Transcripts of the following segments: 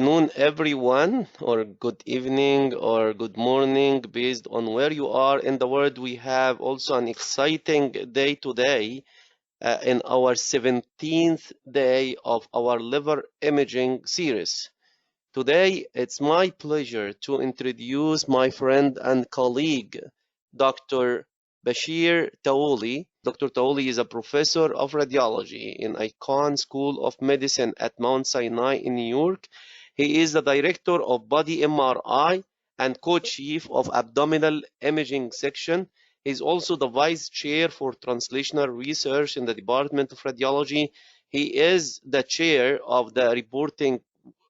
afternoon, everyone, or good evening, or good morning, based on where you are in the world. We have also an exciting day today in our 17th day of our liver imaging series. Today, it's my pleasure to introduce my friend and colleague, Dr. Bachir Taouli. Dr. Taouli is a professor of radiology in Icahn School of Medicine at Mount Sinai in New York. He is the director of body MRI and co-chief of abdominal imaging section. He is also the vice chair for translational research in the Department of Radiology. He is the chair of the reporting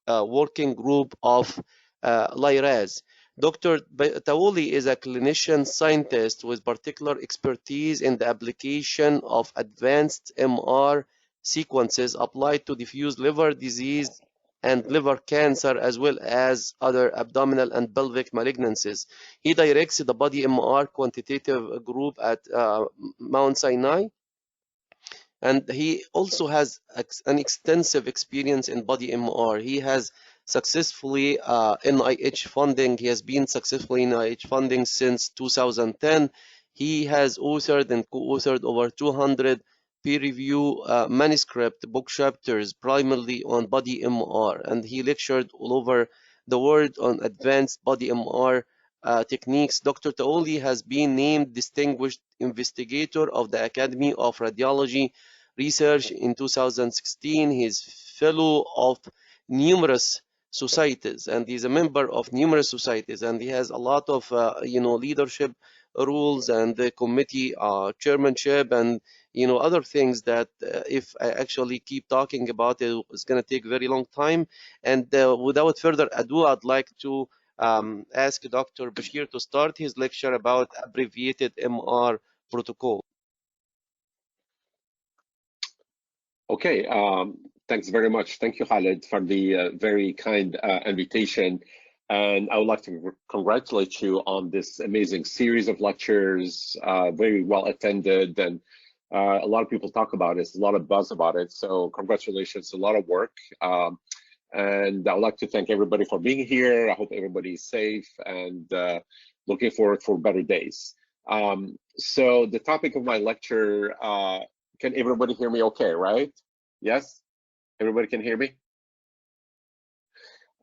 working group of LI-RADS. Dr. Taouli is a clinician scientist with particular expertise in the application of advanced MR sequences applied to diffuse liver disease and liver cancer, as well as other abdominal and pelvic malignancies. He directs the body MR quantitative group at Mount Sinai, and he also has an extensive experience in body MR. He has successfully NIH funding. He has been successfully in NIH funding since 2010. He has authored and co-authored over 200 peer-review manuscript book chapters, primarily on body MR, and he lectured all over the world on advanced body MR techniques. Dr. Taouli has been named Distinguished Investigator of the Academy of Radiology Research in 2016. He is fellow of numerous societies, and he's a member of numerous societies, and he has a lot of leadership roles and the committee chairmanship and other things that if I actually keep talking about it, it's going to take a very long time. And without further ado, I'd like to ask Dr. Bachir to start his lecture about abbreviated MR protocol. Okay, thanks very much. Thank you, Khaled, for the very kind invitation. And I would like to congratulate you on this amazing series of lectures, very well attended, and a lot of people talk about it, a lot of buzz about it. So congratulations, a lot of work. And I would like to thank everybody for being here. I hope everybody is safe and looking forward for better days. So the topic of my lecture, can everybody hear me okay, right? Yes? Everybody can hear me?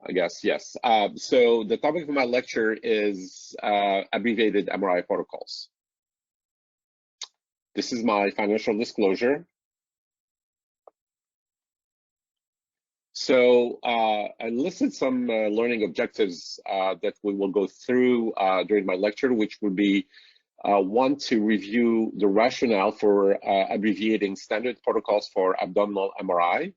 I guess, yes. So the topic of my lecture is abbreviated MRI protocols. This is my financial disclosure. So I listed some learning objectives that we will go through during my lecture, which would be one, to review the rationale for abbreviating standard protocols for abdominal MRI,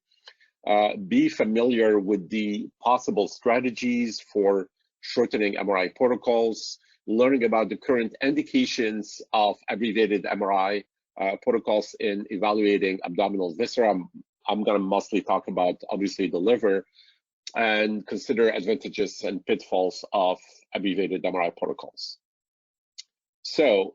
be familiar with the possible strategies for shortening MRI protocols, learning about the current indications of abbreviated MRI protocols in evaluating abdominal viscera. I'm going to mostly talk about, obviously, the liver, and consider advantages and pitfalls of abbreviated MRI protocols. So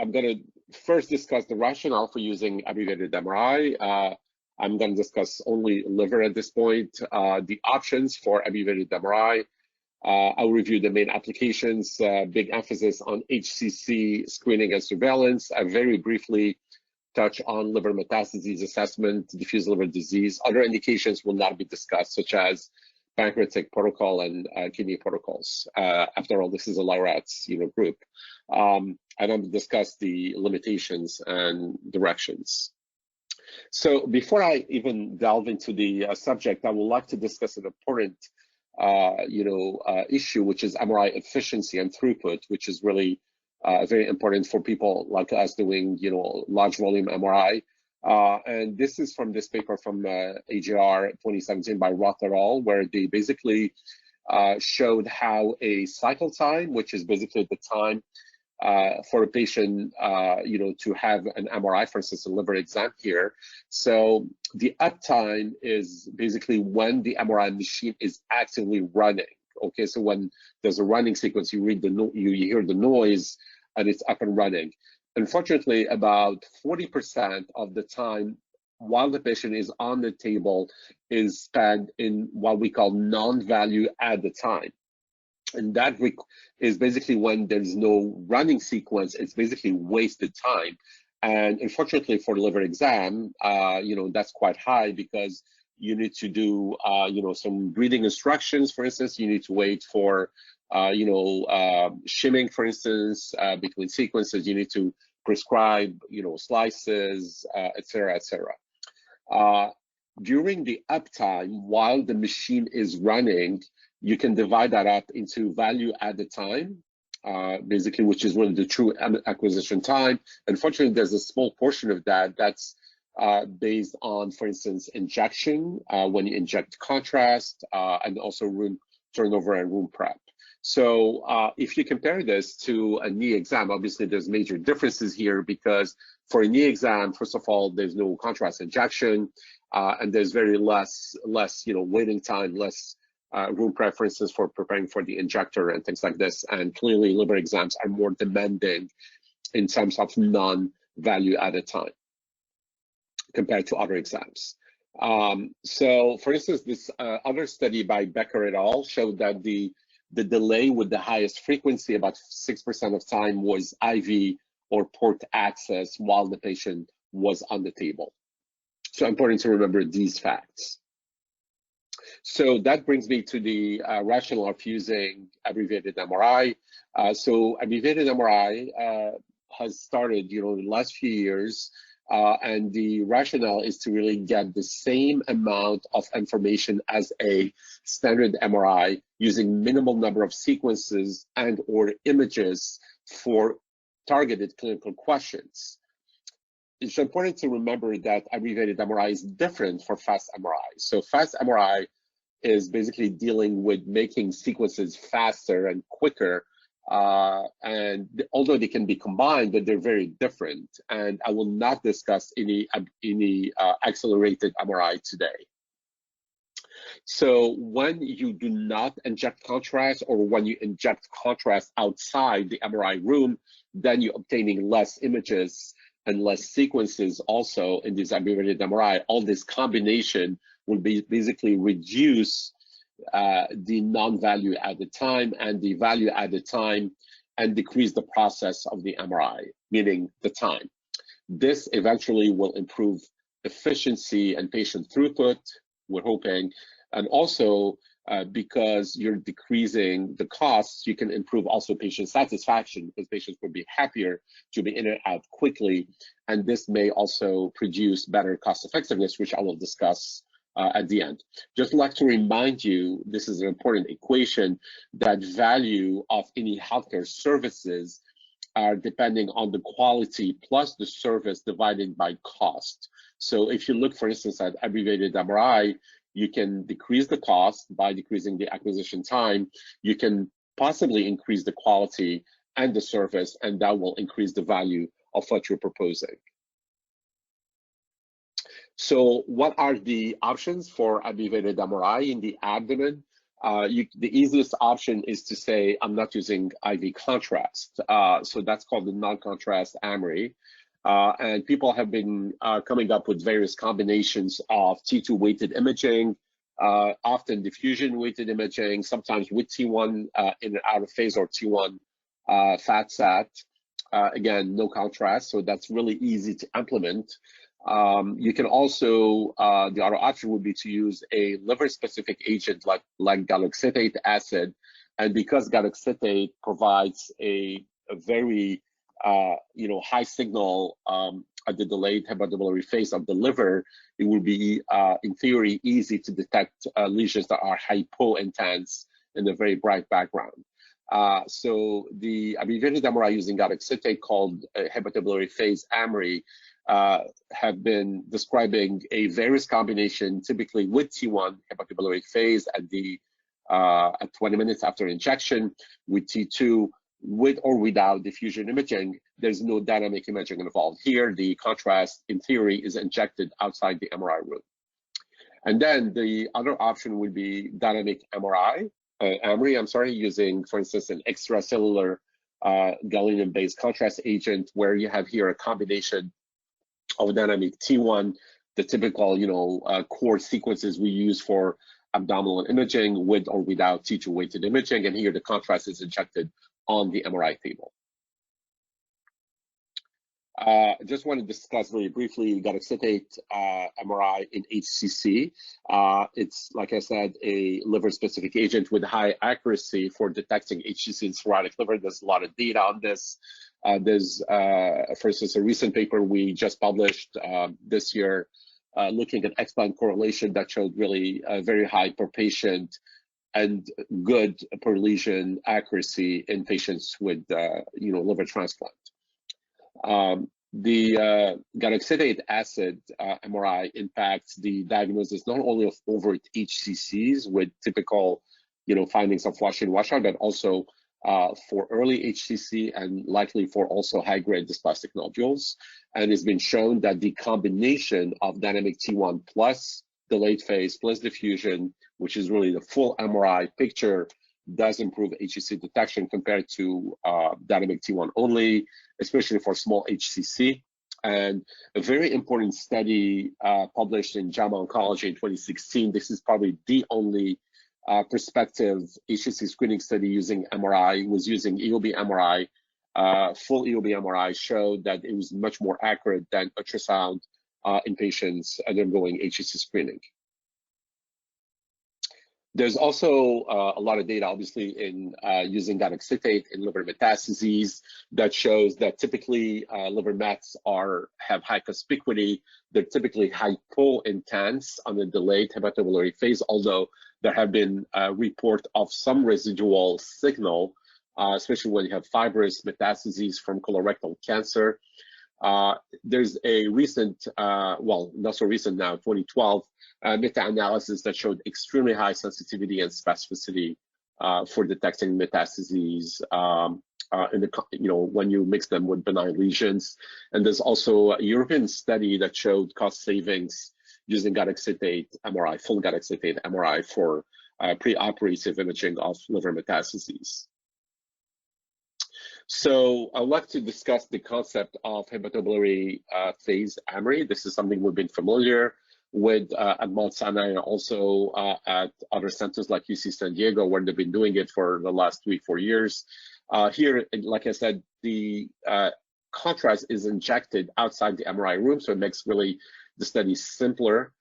I'm going to first discuss the rationale for using abbreviated MRI. I'm going to discuss only liver at this point, the options for abbreviated MRI. I'll review the main applications, big emphasis on HCC screening and surveillance. I very briefly touch on liver metastases assessment, diffuse liver disease. Other indications will not be discussed, such as pancreatic protocol and kidney protocols. After all, this is a LI-RADS group. And I'll discuss the limitations and directions. So before I even delve into the subject, I would like to discuss an important issue, which is MRI efficiency and throughput, which is really very important for people like us doing large volume MRI. And this is from this paper from AJR 2017 by Roth et al., where they basically showed how a cycle time, which is basically the time for a patient, to have an MRI, for instance, a liver exam here. So the uptime is basically when the MRI machine is actively running. Okay, so when there's a running sequence, you hear the noise, and it's up and running. Unfortunately, about 40% of the time, while the patient is on the table is spent in what we call non-value added time. And that is basically when there's no running sequence, it's basically wasted time. And unfortunately for the liver exam, that's quite high because you need to do, some breathing instructions, for instance. You need to wait for, shimming, for instance, between sequences. You need to prescribe, slices, et cetera, et cetera. During the uptime, while the machine is running, you can divide that up into value added time, basically, which is really the true acquisition time. Unfortunately, there's a small portion of that that's based on, for instance, injection, when you inject contrast, and also room turnover and room prep. So if you compare this to a knee exam, obviously there's major differences here because for a knee exam, first of all, there's no contrast injection, and there's very less waiting time, less room preferences for preparing for the injector and things like this. And clearly liver exams are more demanding in terms of non-value added time compared to other exams. So for instance, this other study by Bachir et al. Showed that the delay with the highest frequency, about 6% of time, was IV or port access while the patient was on the table. So important to remember these facts. So that brings me to the rationale of using abbreviated MRI. So abbreviated MRI has started, in the last few years, and the rationale is to really get the same amount of information as a standard MRI using minimal number of sequences and or images for targeted clinical questions. It's important to remember that abbreviated MRI is different for fast MRI. So fast MRI is basically dealing with making sequences faster and quicker, and although they can be combined, but they're very different. And I will not discuss any accelerated MRI today. So when you do not inject contrast, or when you inject contrast outside the MRI room, then you're obtaining less images and less sequences also in this abbreviated MRI. All this combination will basically reduce the non-value added time and the value added time, and decrease the process of the MRI, meaning the time. This eventually will improve efficiency and patient throughput, we're hoping, and also because you're decreasing the costs, you can improve also patient satisfaction because patients will be happier to be in and out quickly, and this may also produce better cost effectiveness, which I will discuss at the end. Just like to remind you, this is an important equation, that value of any healthcare services are depending on the quality plus the service divided by cost. So if you look, for instance, at abbreviated MRI, you can decrease the cost by decreasing the acquisition time. You can possibly increase the quality and the service, and that will increase the value of what you're proposing. So what are the options for abbreviated MRI in the abdomen? The easiest option is to say, I'm not using IV contrast. So that's called the non-contrast amory. And people have been coming up with various combinations of T2 weighted imaging, often diffusion weighted imaging, sometimes with T1 in and out of phase, or T1 fat sat. Again, no contrast, so that's really easy to implement. You can also, the other option would be to use a liver-specific agent like galoxetate acid, and because galoxetate provides a very high signal at the delayed hepatobiliary phase of the liver, it will be, in theory, easy to detect lesions that are hypo-intense in a very bright background. So the abbreviated MRI using galoxetate, called hepatobiliary phase amory, have been describing a various combination, typically with T1 hepatobiliary phase at 20 minutes after injection, with T2 with or without diffusion imaging. There's no dynamic imaging involved here. The contrast, in theory, is injected outside the MRI room. And then the other option would be dynamic MRI, amory, using, for instance, an extracellular gadolinium-based contrast agent, where you have here a combination of dynamic T1 the typical, core sequences we use for abdominal imaging with or without T2 weighted imaging. And here the contrast is injected on the MRI table. I just want to discuss very briefly gadoxetate MRI in HCC. It's, like I said, a liver-specific agent with high accuracy for detecting HCC in cirrhotic liver. There's a lot of data on this. There's, for instance, a recent paper we just published this year looking at explant correlation that showed really very high per patient and good per lesion accuracy in patients with, liver transplant. The gadoxetate acid MRI impacts the diagnosis not only of overt HCCs with typical, findings of wash in, wash out, but also for early HCC and likely for also high-grade dysplastic nodules. And it's been shown that the combination of dynamic T1 plus delayed phase plus diffusion, which is really the full MRI picture, does improve HCC detection compared to dynamic T1 only, especially for small HCC. And a very important study published in JAMA Oncology in 2016, this is probably the only prospective HCC screening study using MRI, was using EOB MRI. Full EOB MRI showed that it was much more accurate than ultrasound in patients undergoing HCC screening. There's also a lot of data, obviously, in using gadoxetate in liver metastases that shows that typically liver mets have high conspicuity. They're typically hypo-intense on the delayed hepatobiliary phase, although there have been reports of some residual signal, especially when you have fibrous metastases from colorectal cancer. There's a recent, well, not so recent now, 2012, meta-analysis that showed extremely high sensitivity and specificity for detecting metastases when you mix them with benign lesions. And there's also a European study that showed cost savings using gadoxetate MRI, full gadoxetate MRI for preoperative imaging of liver metastases. So I'd like to discuss the concept of hepatobiliary phase amory. This is something we've been familiar with at Mount Sinai and also at other centers like UC San Diego, where they've been doing it for the last 3-4 years. Here, like I said, the contrast is injected outside the MRI room, so it makes really the study simpler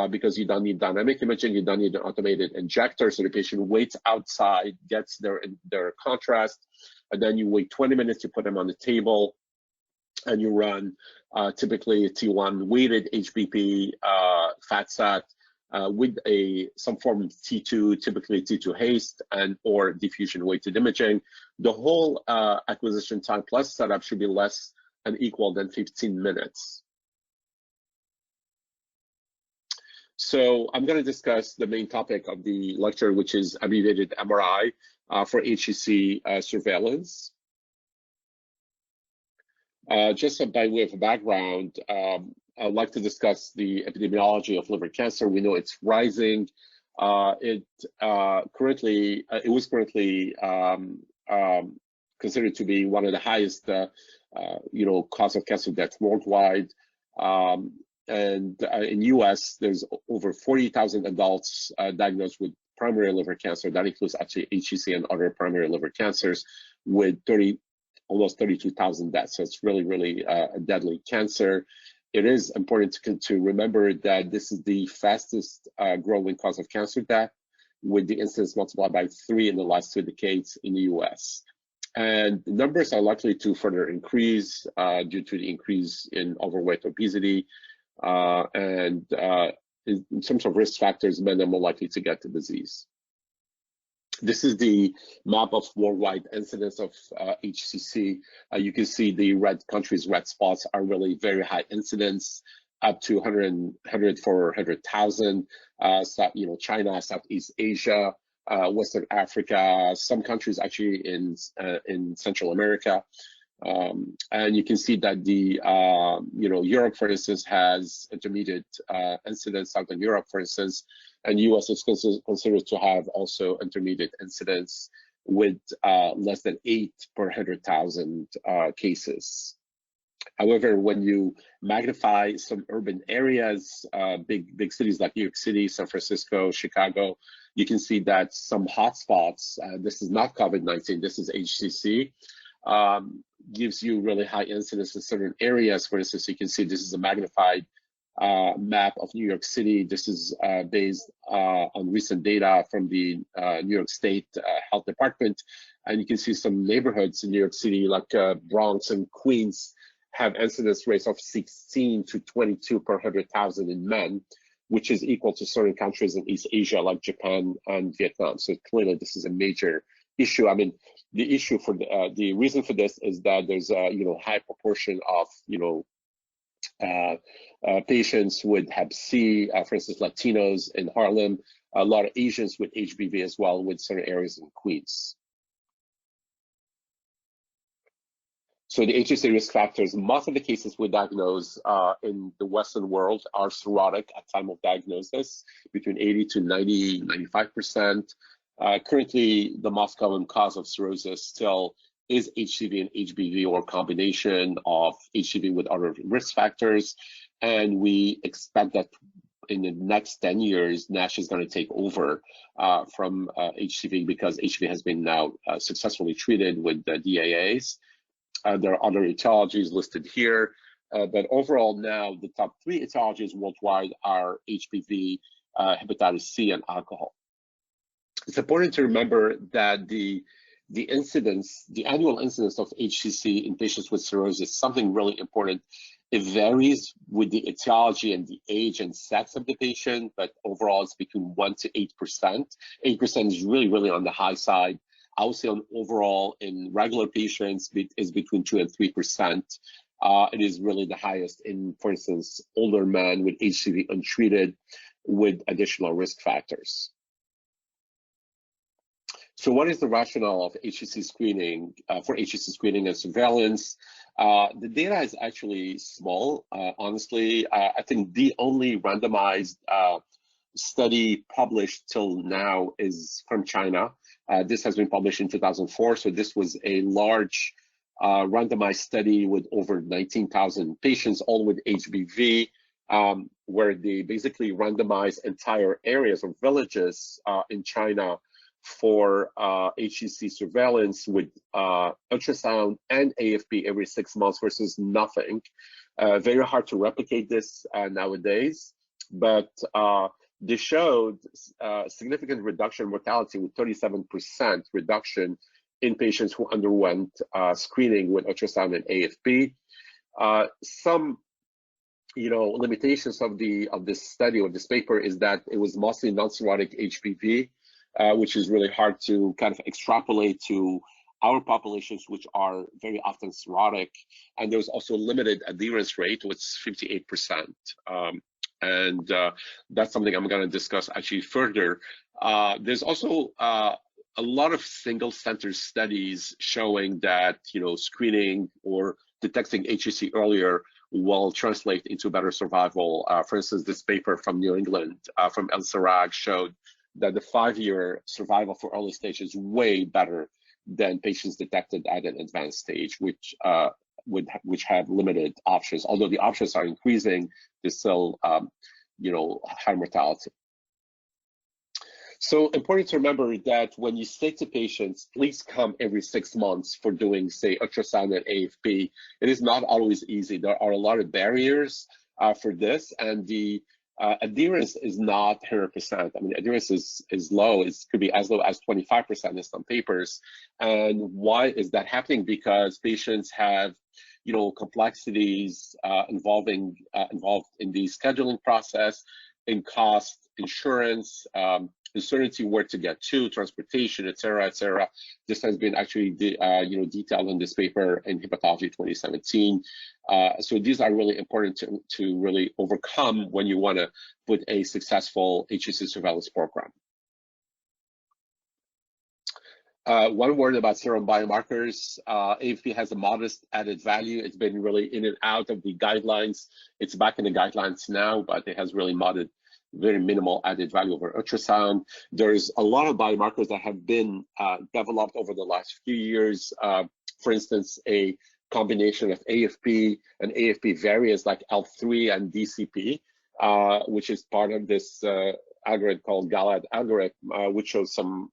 because you don't need dynamic imaging, you don't need an automated injector, so the patient waits outside, gets their contrast, and then you wait 20 minutes to put them on the table, and you run typically a T1 weighted HBP FATSAT with some form of T2, typically T2 haste and or diffusion weighted imaging. The whole acquisition time plus setup should be less and equal than 15 minutes. So I'm going to discuss the main topic of the lecture, which is abbreviated MRI for HCC surveillance. Just by way of background, I'd like to discuss the epidemiology of liver cancer. We know it's rising. It was currently considered to be one of the highest, cause of cancer death worldwide. And in US, there's over 40,000 adults diagnosed with primary liver cancer. That includes actually HCC and other primary liver cancers, with almost 32,000 deaths. So it's really, really a deadly cancer. It is important to remember that this is the fastest growing cause of cancer death, with the incidence multiplied by 3 in the last 2 decades in the US. And the numbers are likely to further increase due to the increase in overweight, obesity, and in terms of risk factors, men are more likely to get the disease. This is the map of worldwide incidence of HCC. You can see the red countries, red spots are really very high incidence, up to 100 for 100,000. China, Southeast Asia, Western Africa, some countries actually in Central America. And you can see that the Europe, for instance, has intermediate incidence. Southern Europe, for instance, and US is considered to have also intermediate incidence with less than 8 per 100,000 cases. However, when you magnify some urban areas, big cities like New York City, San Francisco, Chicago, you can see that some hotspots, this is not COVID-19, this is HCC, gives you really high incidence in certain areas. For instance, you can see this is a magnified map of New York City. This is based on recent data from the New York State Health Department. And you can see some neighborhoods in New York City, like Bronx and Queens, have incidence rates of 16 to 22 per 100,000 in men, which is equal to certain countries in East Asia like Japan and Vietnam. So clearly this is a major issue. I mean, the issue for the reason for this is that there's a high proportion of patients with Hep C, for instance, Latinos in Harlem, a lot of Asians with HBV as well, with certain areas in Queens. So the HCC risk factors, most of the cases we diagnose in the Western world are cirrhotic at time of diagnosis, between 80 to 90, 95%. Currently, the most common cause of cirrhosis still is HCV and HBV, or combination of HCV with other risk factors. And we expect that in the next 10 years, NASH is going to take over from HCV, because HCV has been now successfully treated with the DAAs. There are other etiologies listed here, but overall now the top 3 etiologies worldwide are HBV, hepatitis C, and alcohol. It's important to remember that the annual incidence of HCC in patients with cirrhosis is something really important. It varies with the etiology and the age and sex of the patient, but overall it's between 1 to 8%. 8% is really on the high side. I would say on overall in regular patients is between 2 and 3%. It is really the highest in, for instance, older men with HCV untreated with additional risk factors. So what is the rationale of HCC screening, for HCC screening and surveillance? The data is actually small, honestly. I think the only randomized study published till now is from China. This has been published in 2004, so this was a large randomized study with over 19,000 patients, all with HBV, where they basically randomized entire areas or villages in China for HCC surveillance with ultrasound and AFP every 6 months versus nothing. Very hard to replicate this nowadays, but they showed significant reduction in mortality, with 37% reduction in patients who underwent screening with ultrasound and AFP. Some limitations of this study or this paper is that it was mostly non-cirrhotic HBV, which is really hard to kind of extrapolate to our populations, which are very often cirrhotic. And there was also a limited adherence rate, which is 58%. And that's something I'm going to discuss actually further. There's also a lot of single center studies showing that screening or detecting HCC earlier will translate into better survival. For instance, this paper from New England from Elsayes showed that the 5-year survival for early stage is way better than patients detected at an advanced stage, which have limited options. Although the options are increasing, there's still high mortality. So important to remember that when you say to patients, please come every 6 months for doing, say, ultrasound and AFP, it is not always easy. There are a lot of barriers for this, and the adherence is not 100%. I mean, adherence is low. It could be as low as 25% in some papers. And why is that happening? Because patients have complexities involved in the scheduling process, in cost, insurance, uncertainty where to get to, transportation, et cetera, et cetera. This has been actually detailed in this paper in Hepatology 2017. So these are really important to really overcome when you want to put a successful HCC surveillance program. One word about serum biomarkers. AFP has a modest added value. It's been really in and out of the guidelines. It's back in the guidelines now, but it has really very minimal added value over ultrasound. There's a lot of biomarkers that have been developed over the last few years. For instance, a combination of AFP and AFP variants like L3 and DCP, which is part of this algorithm called Khaled algorithm, which shows some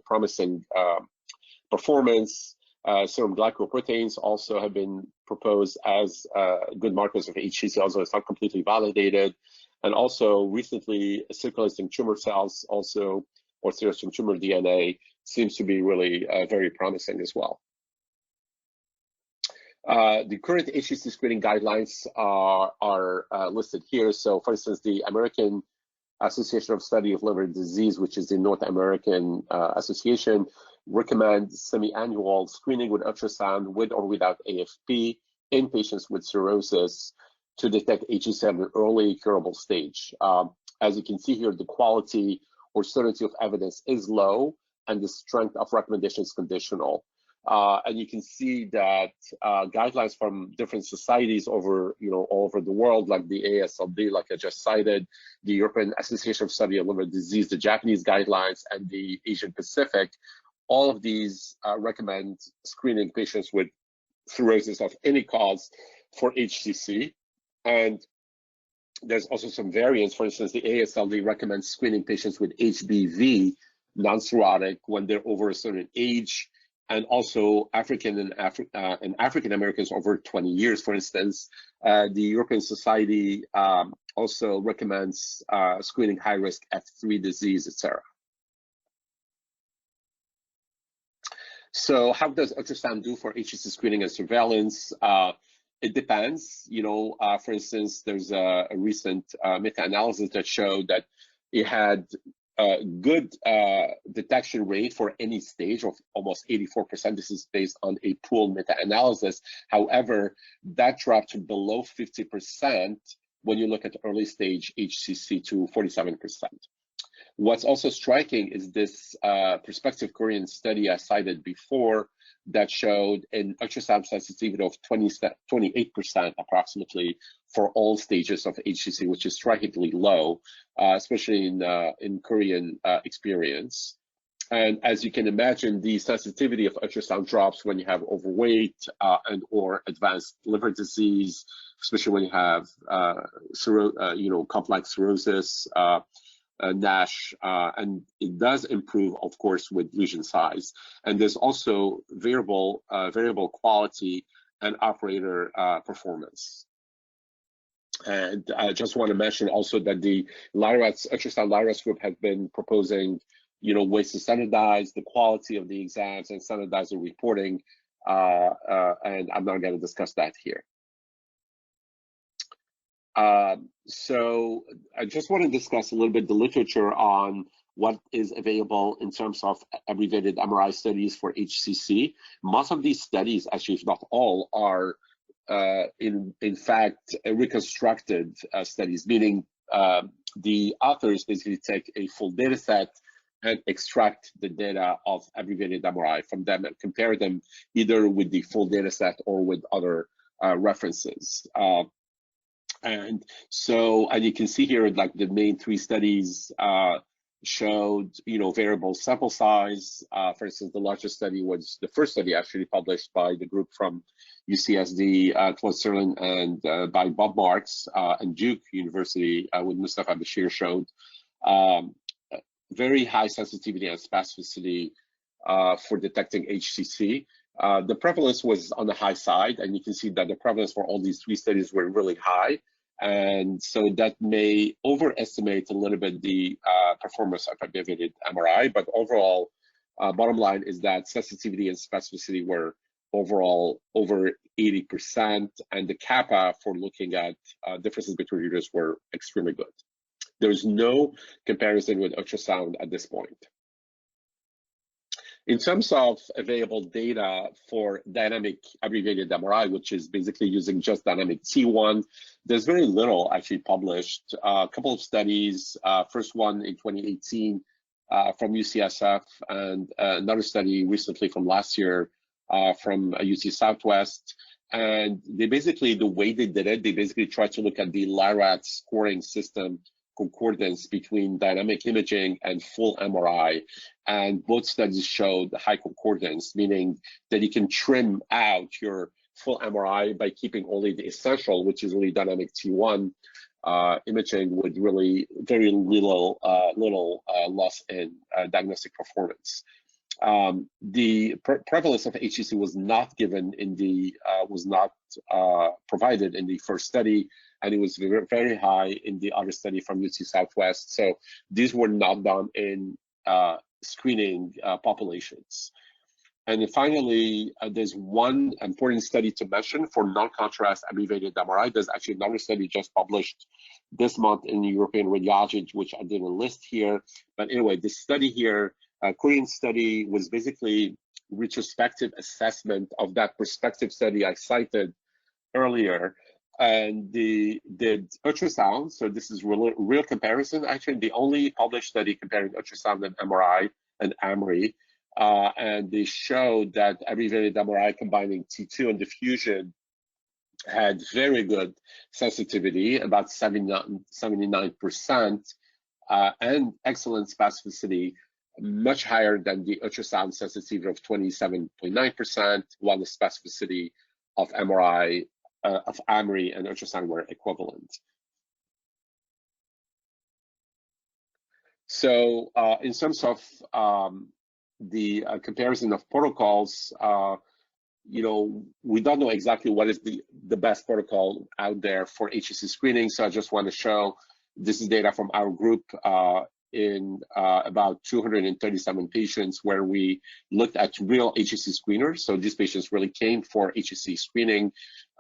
promising performance. Serum glycoproteins also have been proposed as good markers of HCC, although it's not completely validated. And also recently, circulating tumor cells also, or circulating tumor DNA, seems to be really very promising as well. The current HCC screening guidelines are listed here. So for instance, the American Association of Study of Liver Disease, which is the North American association, recommends semi-annual screening with ultrasound with or without AFP in patients with cirrhosis to detect HCC at an early curable stage. As you can see here, the quality or certainty of evidence is low and the strength of recommendation is conditional. And you can see that guidelines from different societies over, all over the world, like the AASLD, like I just cited, the European Association of Study of Liver Disease, the Japanese guidelines, and the Asian Pacific, all of these recommend screening patients with cirrhosis of any cause for HCC. And there's also some variants. For instance, the AASLD recommends screening patients with HBV, non-cirrhotic, when they're over a certain age, and also African Americans over 20 years, for instance. The European Society also recommends screening high-risk F3 disease, etc. So how does ultrasound do for HCC screening and surveillance? It depends. For instance, there's a recent meta-analysis that showed that it had a good detection rate for any stage of almost 84%. This is based on a pooled meta-analysis. However, that dropped to below 50% when you look at early stage HCC to 47%. What's also striking is this prospective Korean study I cited before that showed an ultrasound sensitivity of 28% approximately for all stages of HCC, which is strikingly low, especially in Korean experience. And as you can imagine, the sensitivity of ultrasound drops when you have overweight and or advanced liver disease, especially when you have complex cirrhosis, NASH, and it does improve, of course, with lesion size. And there's also variable quality and operator performance. And I just want to mention also that the LI-RADS, ultrasound LI-RADS group have been proposing, ways to standardize the quality of the exams and standardize the reporting, and I'm not going to discuss that here. So I just want to discuss a little bit the literature on what is available in terms of abbreviated MRI studies for HCC. Most of these studies, actually, if not all, are in fact reconstructed studies, meaning the authors basically take a full data set and extract the data of abbreviated MRI from them and compare them either with the full data set or with other references. And you can see here, like the main three studies showed, variable sample size. For instance, the largest study was the first study actually published by the group from UCSD, Claude Serlin, and by Bob Marks and Duke University with Mustafa Bachir showed very high sensitivity and specificity for detecting HCC. The prevalence was on the high side, and you can see that the prevalence for all these three studies were really high. And so that may overestimate a little bit the performance of abbreviated MRI, but overall, bottom line is that sensitivity and specificity were overall over 80%, and the kappa for looking at differences between readers were extremely good. There's no comparison with ultrasound at this point. In terms of available data for dynamic abbreviated MRI, which is basically using just dynamic T1, there's very little actually published. A couple of studies, first one in 2018 from UCSF, and another study recently from last year from UC Southwest. And they basically, the way they did it, they basically tried to look at the LI-RADS scoring system concordance between dynamic imaging and full MRI, and both studies showed high concordance, meaning that you can trim out your full MRI by keeping only the essential, which is really dynamic T1 imaging, with really very little loss in diagnostic performance. The prevalence of HCC was not given in the provided in the first study, and it was very, very high in the other study from UT Southwest. So these were not done in screening populations. And then finally, there's one important study to mention for non-contrast abbreviated MRI. There's actually another study just published this month in European Radiology, which I didn't list here. But anyway, this study here, Korean study, was basically retrospective assessment of that prospective study I cited earlier. And the ultrasound, so this is real comparison, actually the only published study comparing ultrasound and MRI and amory. And they showed that abbreviated MRI combining T2 and diffusion had very good sensitivity, about 79%, and excellent specificity, much higher than the ultrasound sensitivity of 27.9%, while the specificity of MRI, of amory and ultrasound were equivalent. So in terms of the comparison of protocols, you know, we don't know exactly what is the best protocol out there for HCC screening. So I just want to show this is data from our group in about 237 patients, where we looked at real HCC screeners. So these patients really came for HCC screening,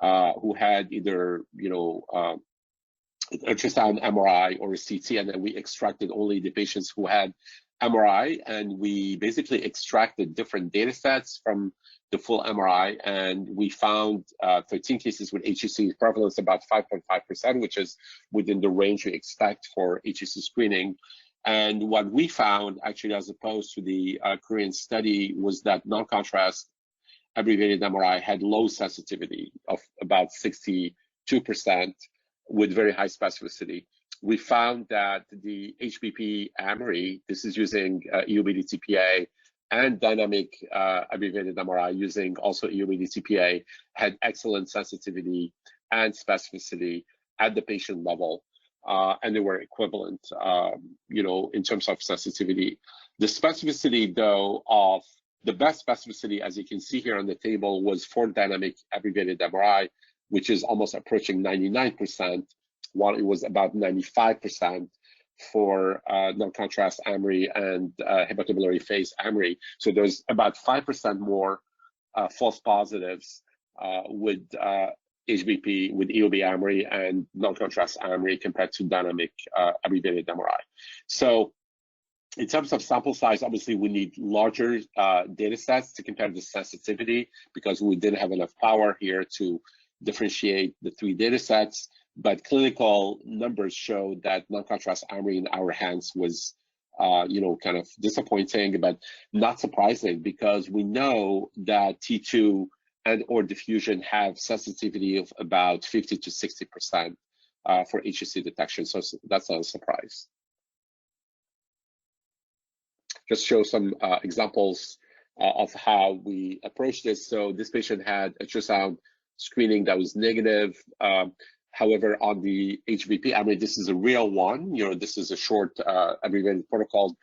who had either, you know, ultrasound, MRI, or a CT, and then we extracted only the patients who had MRI, and we basically extracted different data sets from the full MRI, and we found 13 cases with HCC prevalence about 5.5%, which is within the range we expect for HCC screening. And what we found, actually, as opposed to the Korean study, was that non-contrast abbreviated MRI had low sensitivity of about 62% with very high specificity. We found that the HBP amory, this is using EUBD-TPA, and dynamic abbreviated MRI using also EUBD-TPA, had excellent sensitivity and specificity at the patient level, and they were equivalent, you know, in terms of sensitivity. The specificity, though, of the best specificity, as you can see here on the table, was for dynamic abbreviated MRI, which is almost approaching 99%, while it was about 95% for non-contrast amory and hepatobiliary phase amory. So there's about 5% more false positives with HBP, with EOB amory and non-contrast amory compared to dynamic abbreviated MRI. So in terms of sample size, obviously we need larger data sets to compare the sensitivity, because we didn't have enough power here to differentiate the three data sets. But clinical numbers show that non-contrast amory in our hands was, you know, kind of disappointing, but not surprising, because we know that T2 and or diffusion have sensitivity of about 50 to 60% for HCC detection. So that's not a surprise. Just show some examples of how we approach this. So this patient had ultrasound screening that was negative. However, on the HBP, I mean, this is a real one. You know, this is a short abbreviated protocol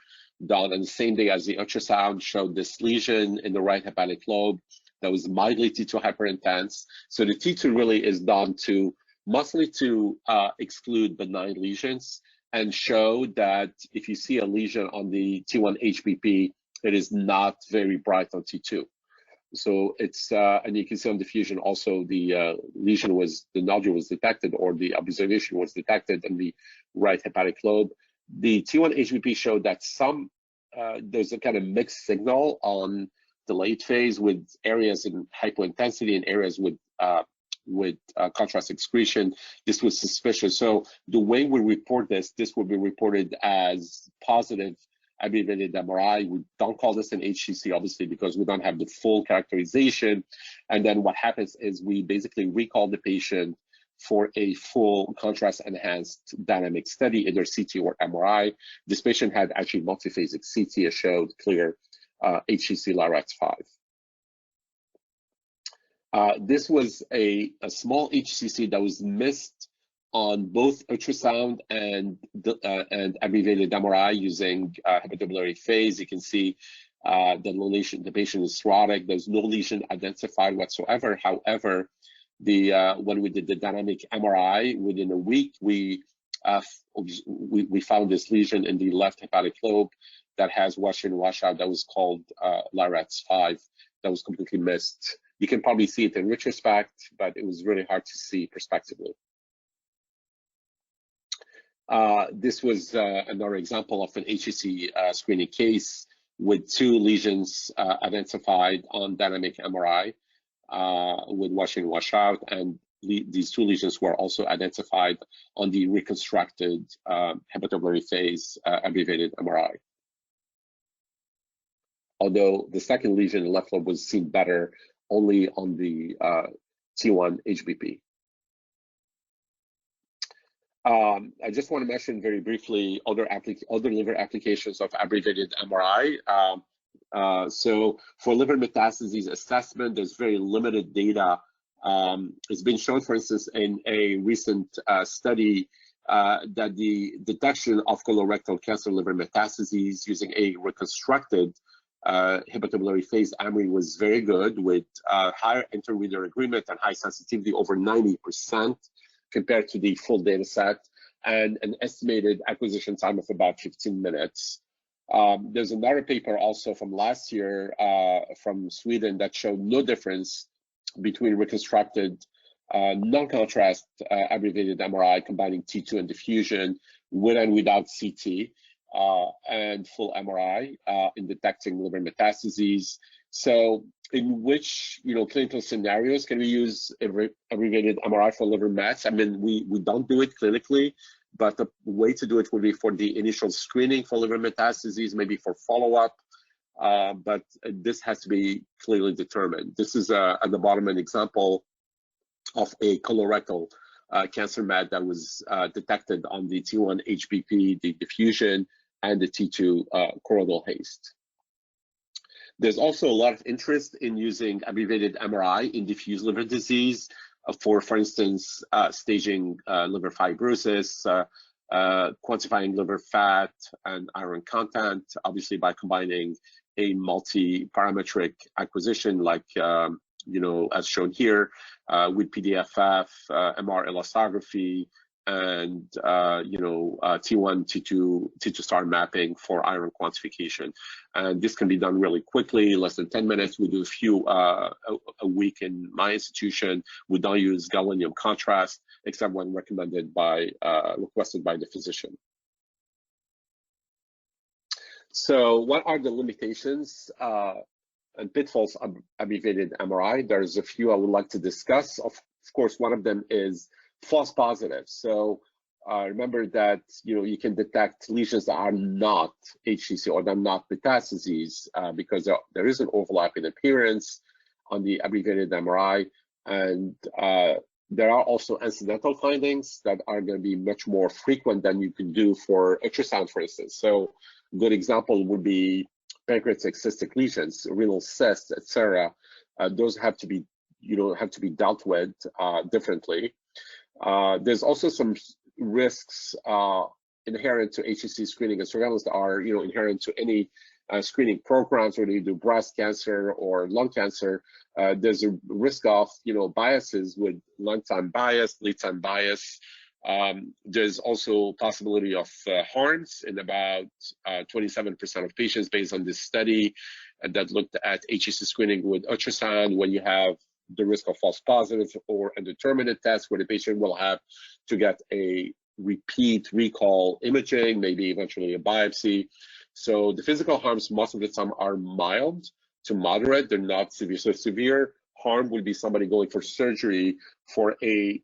done on the same day as the ultrasound, showed this lesion in the right hepatic lobe that was mildly T2 hyperintense. So the T2 really is done to mostly to exclude benign lesions, and show that if you see a lesion on the T1 HBP, it is not very bright on T2. So it's, and you can see on diffusion also the lesion was, the nodule was detected, or the observation was detected in the right hepatic lobe. The T1 HBP showed that some, there's a kind of mixed signal on the late phase, with areas in hypointensity and areas with contrast excretion. This was suspicious. So the way we report this will be reported as positive abbreviated MRI. We don't call this an HCC, obviously, because we don't have the full characterization. And then what happens is we basically recall the patient for a full contrast enhanced dynamic study, either CT or MRI. This patient had actually multiphasic CT, as showed clear HCC LI-RADS 5. This was a small HCC that was missed on both ultrasound and abbreviated MRI using hepatobiliary phase. You can see the patient is cirrhotic. There's no lesion identified whatsoever. However, when we did the dynamic MRI, within a week, we found this lesion in the left hepatic lobe that has wash in, wash out, that was called LI-RADS 5, that was completely missed. You can probably see it in retrospect, but it was really hard to see prospectively. This was another example of an HCC screening case with 2 lesions identified on dynamic MRI with wash in, wash out, and these 2 lesions were also identified on the reconstructed hepatobiliary phase abbreviated MRI. Although the second lesion in the left lobe was seen better only on the T1 HBP. I just want to mention very briefly other liver applications of abbreviated MRI. So for liver metastases assessment, there's very limited data. It's been shown, for instance, in a recent study that the detection of colorectal cancer liver metastases using a reconstructed hepatobiliary phase amory was very good, with higher inter-reader agreement and high sensitivity, over 90%, compared to the full data set, and an estimated acquisition time of about 15 minutes. There's another paper also from last year from Sweden that showed no difference between reconstructed non-contrast abbreviated MRI combining T2 and diffusion with and without CT and full MRI in detecting liver metastases. So in which clinical scenarios can we use abbreviated MRI for liver mets? I mean, we don't do it clinically, but the way to do it would be for the initial screening for liver metastases, maybe for follow-up, but this has to be clearly determined. This is at the bottom an example of a colorectal cancer met that was detected on the T1 HBP, the diffusion, and the T2 choroidal haste. There's also a lot of interest in using abbreviated MRI in diffuse liver disease for instance, staging liver fibrosis, quantifying liver fat and iron content, obviously by combining a multi-parametric acquisition like, as shown here, with PDFF, MR elastography, and T1, T2 star mapping for iron quantification. And this can be done really quickly, less than 10 minutes. We do a few a week in my institution. We don't use gadolinium contrast except when recommended by, requested by the physician. So what are the limitations and pitfalls of abbreviated MRI? There's a few I would like to discuss. Of course, one of them is false positives. So remember that you can detect lesions that are not HCC or they're not metastases because there is an overlap in appearance on the abbreviated MRI, and there are also incidental findings that are going to be much more frequent than you can do for ultrasound, for instance. So a good example would be pancreatic cystic lesions, renal cysts, etc. Those have to be dealt with differently. There's also some risks inherent to HCC screening and surveillance that are inherent to any screening programs, whether you do breast cancer or lung cancer. There's a risk of biases with lung time bias, lead time bias. There's also possibility of harms in about 27% of patients based on this study that looked at HCC screening with ultrasound, when you have the risk of false positives or indeterminate tests where the patient will have to get a repeat recall imaging, maybe eventually a biopsy. So the physical harms most of the time are mild to moderate. They're not severe. So severe harm would be somebody going for surgery for a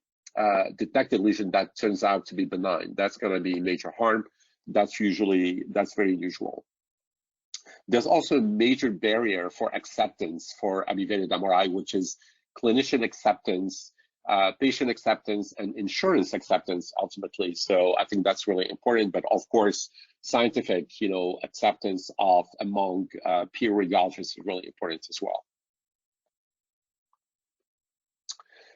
detected lesion that turns out to be benign. That's going to be major harm. That's very usual. There's also a major barrier for acceptance for abbreviated MRI, which is clinician acceptance, patient acceptance, and insurance acceptance ultimately. So I think that's really important, but of course, scientific, acceptance among peer radiologists is really important as well.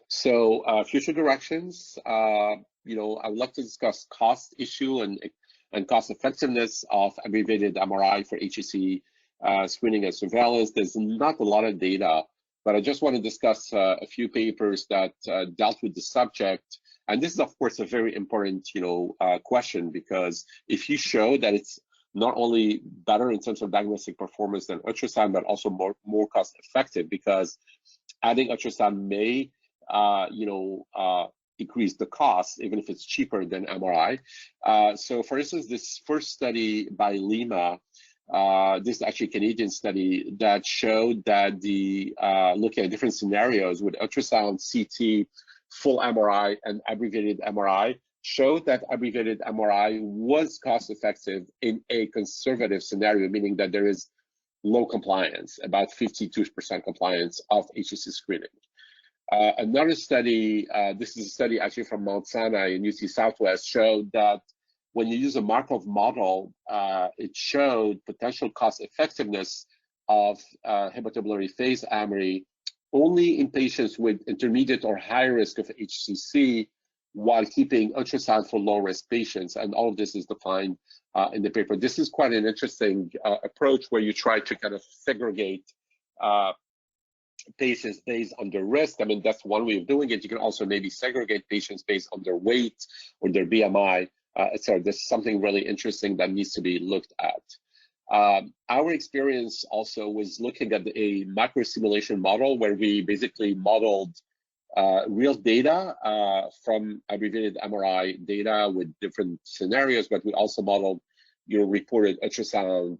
So future directions, you know, I would like to discuss cost issue and cost effectiveness of abbreviated MRI for HCC screening and surveillance. There's not a lot of data, but I just want to discuss a few papers that dealt with the subject. And this is, of course, a very important, you know, question, because if you show that it's not only better in terms of diagnostic performance than ultrasound, but also more cost effective, because adding ultrasound may you know, increase the cost, even if it's cheaper than MRI. So for instance, this first study by Lima, this is actually a Canadian study that showed that the looking at different scenarios with ultrasound, CT, full MRI, and abbreviated MRI, showed that abbreviated MRI was cost effective in a conservative scenario, meaning that there is low compliance, about 52% compliance of HCC screening. Another study, this is a study actually from Mount Sinai in UC Southwest, showed that when you use a Markov model, it showed potential cost effectiveness of hepatobiliary phase amory only in patients with intermediate or high risk of HCC, while keeping ultrasound for low risk patients. And all of this is defined in the paper. This is quite an interesting approach where you try to kind of segregate patients based on their risk. I mean, that's one way of doing it. You can also maybe segregate patients based on their weight or their BMI, etc. This is something really interesting that needs to be looked at. Our experience also was looking at a micro simulation model where we basically modeled real data from abbreviated MRI data with different scenarios, but we also modeled your reported ultrasound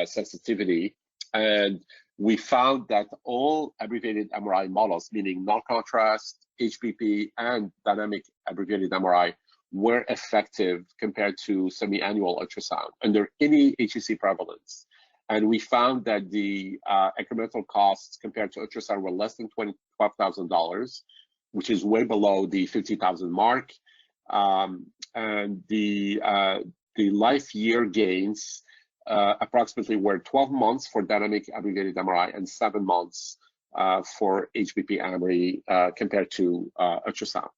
sensitivity. And we found that all abbreviated MRI models, meaning non-contrast, HPP, and dynamic abbreviated MRI, were effective compared to semi-annual ultrasound under any HCC prevalence. And we found that the incremental costs compared to ultrasound were less than $12,000, which is way below the $50,000 mark. And the life year gains approximately were 12 months for dynamic abbreviated MRI and 7 months for HPP amory compared to ultrasound.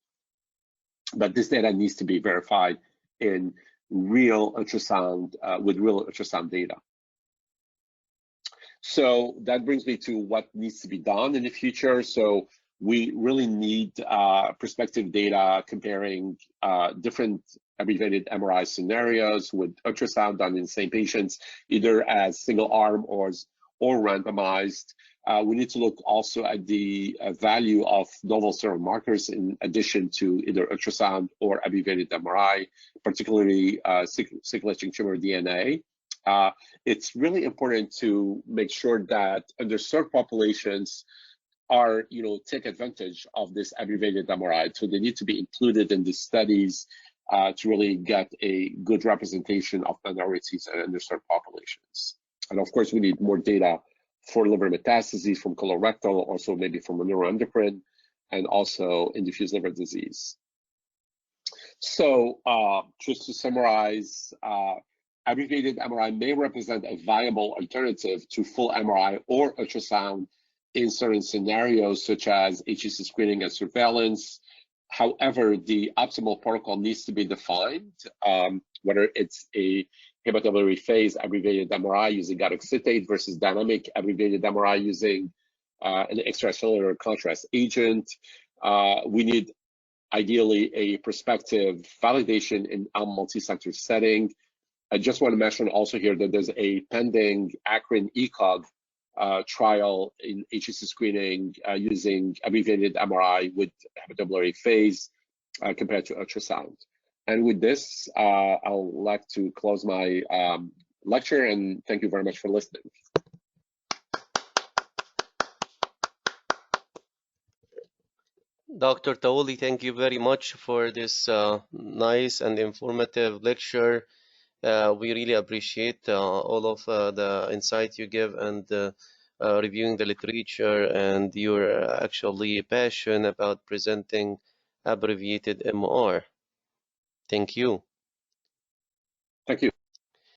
But this data needs to be verified in real ultrasound with real ultrasound data. So that brings me to what needs to be done in the future. So we really need prospective data comparing different abbreviated MRI scenarios with ultrasound done in the same patients, either as single arm or randomized. We need to look also at the value of novel serum markers in addition to either ultrasound or abbreviated MRI, particularly circulating tumor DNA. It's really important to make sure that underserved populations are, take advantage of this abbreviated MRI. So they need to be included in the studies to really get a good representation of minorities and underserved populations. And of course, we need more data for liver metastases from colorectal, also maybe from neuroendocrine, and also in diffuse liver disease. So just to summarize, abbreviated MRI may represent a viable alternative to full MRI or ultrasound in certain scenarios, such as HCC screening and surveillance. However, the optimal protocol needs to be defined, whether it's a hepatobiliary phase abbreviated MRI using gadoxetate versus dynamic abbreviated MRI using an extracellular contrast agent. We need ideally a prospective validation in a multi-center setting. I just want to mention also here that there's a pending ACRIN ECOG trial in HCC screening using abbreviated MRI with hepatobiliary phase compared to ultrasound. And with this, I'll like to close my lecture, and thank you very much for listening. Dr. Taouli, thank you very much for this nice and informative lecture. We really appreciate all of the insight you give and reviewing the literature, and your actually passion about presenting abbreviated MR. Thank you. Thank you.